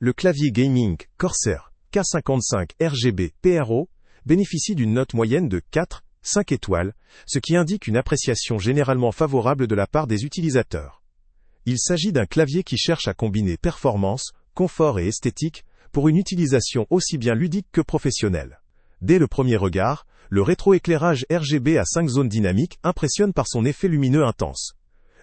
le clavier gaming Corsair K55 RGB PRO bénéficie d'une note moyenne de 4,5 étoiles, ce qui indique une appréciation généralement favorable de la part des utilisateurs. Il s'agit d'un clavier qui cherche à combiner performance, confort et esthétique pour une utilisation aussi bien ludique que professionnelle. Dès le premier regard, le rétroéclairage RGB à 5 zones dynamiques impressionne par son effet lumineux intense.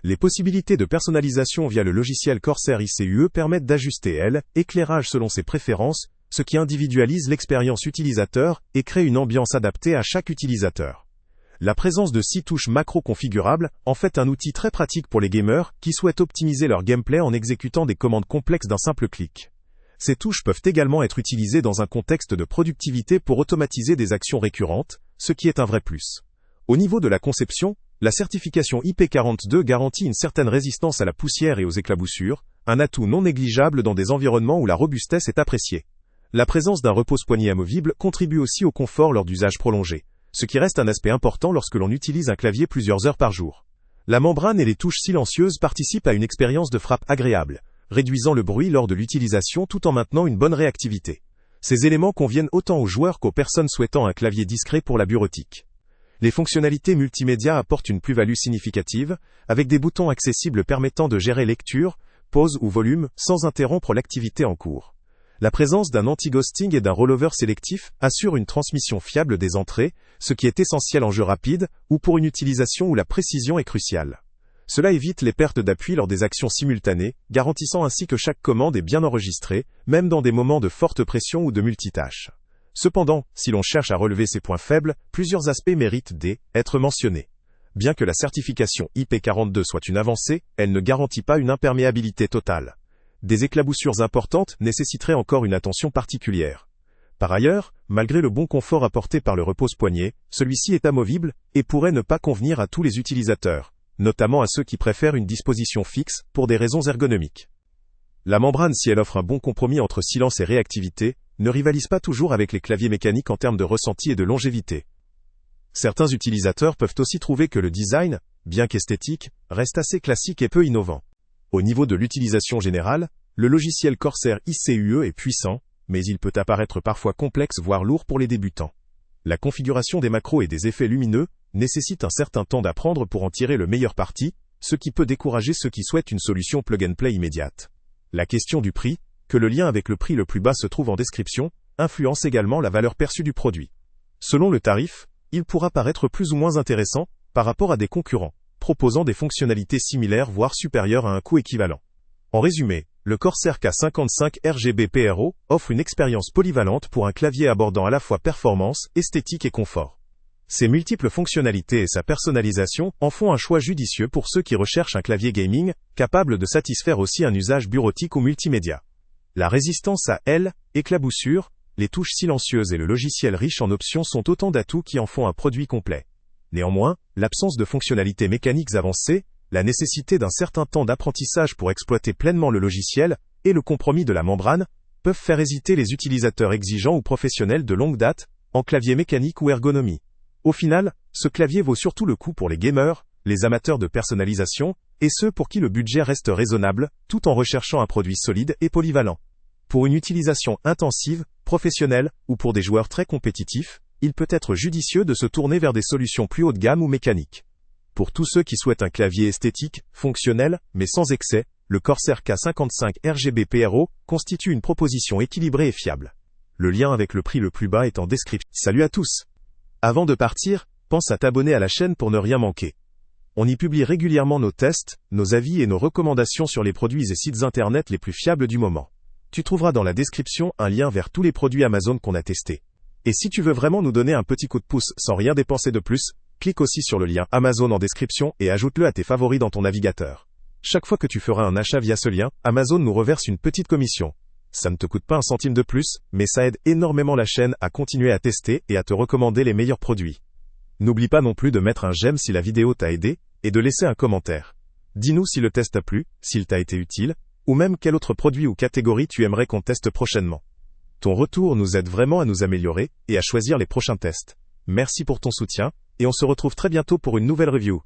Les possibilités de personnalisation via le logiciel Corsair ICUE permettent d'ajuster l'éclairage selon ses préférences, ce qui individualise l'expérience utilisateur et crée une ambiance adaptée à chaque utilisateur. La présence de 6 touches macro configurables en fait un outil très pratique pour les gamers qui souhaitent optimiser leur gameplay en exécutant des commandes complexes d'un simple clic. Ces touches peuvent également être utilisées dans un contexte de productivité pour automatiser des actions récurrentes, ce qui est un vrai plus. Au niveau de la conception, la certification IP42 garantit une certaine résistance à la poussière et aux éclaboussures, un atout non négligeable dans des environnements où la robustesse est appréciée. La présence d'un repose-poignet amovible contribue aussi au confort lors d'usages prolongés, ce qui reste un aspect important lorsque l'on utilise un clavier plusieurs heures par jour. La membrane et les touches silencieuses participent à une expérience de frappe agréable, réduisant le bruit lors de l'utilisation tout en maintenant une bonne réactivité. Ces éléments conviennent autant aux joueurs qu'aux personnes souhaitant un clavier discret pour la bureautique. Les fonctionnalités multimédia apportent une plus-value significative, avec des boutons accessibles permettant de gérer lecture, pause ou volume, sans interrompre l'activité en cours. La présence d'un anti-ghosting et d'un rollover sélectif assure une transmission fiable des entrées, ce qui est essentiel en jeu rapide ou pour une utilisation où la précision est cruciale. Cela évite les pertes d'appui lors des actions simultanées, garantissant ainsi que chaque commande est bien enregistrée, même dans des moments de forte pression ou de multitâche. Cependant, si l'on cherche à relever ces points faibles, plusieurs aspects méritent d'être mentionnés. Bien que la certification IP42 soit une avancée, elle ne garantit pas une imperméabilité totale. Des éclaboussures importantes nécessiteraient encore une attention particulière. Par ailleurs, malgré le bon confort apporté par le repose-poignet, celui-ci est amovible et pourrait ne pas convenir à tous les utilisateurs, notamment à ceux qui préfèrent une disposition fixe pour des raisons ergonomiques. La membrane, si elle offre un bon compromis entre silence et réactivité, ne rivalise pas toujours avec les claviers mécaniques en termes de ressenti et de longévité. Certains utilisateurs peuvent aussi trouver que le design, bien qu'esthétique, reste assez classique et peu innovant. Au niveau de l'utilisation générale, le logiciel Corsair ICUE est puissant, mais il peut apparaître parfois complexe voire lourd pour les débutants. La configuration des macros et des effets lumineux nécessite un certain temps d'apprendre pour en tirer le meilleur parti, ce qui peut décourager ceux qui souhaitent une solution plug-and-play immédiate. La question du prix, que le lien avec le prix le plus bas se trouve en description, influence également la valeur perçue du produit. Selon le tarif, il pourra paraître plus ou moins intéressant par rapport à des concurrents, proposant des fonctionnalités similaires voire supérieures à un coût équivalent. En résumé, le Corsair K55 RGB PRO offre une expérience polyvalente pour un clavier abordant à la fois performance, esthétique et confort. Ses multiples fonctionnalités et sa personnalisation en font un choix judicieux pour ceux qui recherchent un clavier gaming, capable de satisfaire aussi un usage bureautique ou multimédia. La résistance à l'éclaboussure, les touches silencieuses et le logiciel riche en options sont autant d'atouts qui en font un produit complet. Néanmoins, l'absence de fonctionnalités mécaniques avancées, la nécessité d'un certain temps d'apprentissage pour exploiter pleinement le logiciel, et le compromis de la membrane, peuvent faire hésiter les utilisateurs exigeants ou professionnels de longue date, en clavier mécanique ou ergonomie. Au final, ce clavier vaut surtout le coup pour les gamers, les amateurs de personnalisation, et ceux pour qui le budget reste raisonnable, tout en recherchant un produit solide et polyvalent. Pour une utilisation intensive, professionnelle, ou pour des joueurs très compétitifs, il peut être judicieux de se tourner vers des solutions plus haut de gamme ou mécaniques. Pour tous ceux qui souhaitent un clavier esthétique, fonctionnel, mais sans excès, le Corsair K55 RGB PRO constitue une proposition équilibrée et fiable. Le lien avec le prix le plus bas est en description. Salut à tous! Avant de partir, pense à t'abonner à la chaîne pour ne rien manquer. On y publie régulièrement nos tests, nos avis et nos recommandations sur les produits et sites internet les plus fiables du moment. Tu trouveras dans la description un lien vers tous les produits Amazon qu'on a testés. Et si tu veux vraiment nous donner un petit coup de pouce sans rien dépenser de plus, clique aussi sur le lien Amazon en description et ajoute-le à tes favoris dans ton navigateur. Chaque fois que tu feras un achat via ce lien, Amazon nous reverse une petite commission. Ça ne te coûte pas un centime de plus, mais ça aide énormément la chaîne à continuer à tester et à te recommander les meilleurs produits. N'oublie pas non plus de mettre un j'aime si la vidéo t'a aidé, et de laisser un commentaire. Dis-nous si le test t'a plu, s'il t'a été utile, ou même quel autre produit ou catégorie tu aimerais qu'on teste prochainement. Ton retour nous aide vraiment à nous améliorer et à choisir les prochains tests. Merci pour ton soutien, et on se retrouve très bientôt pour une nouvelle review.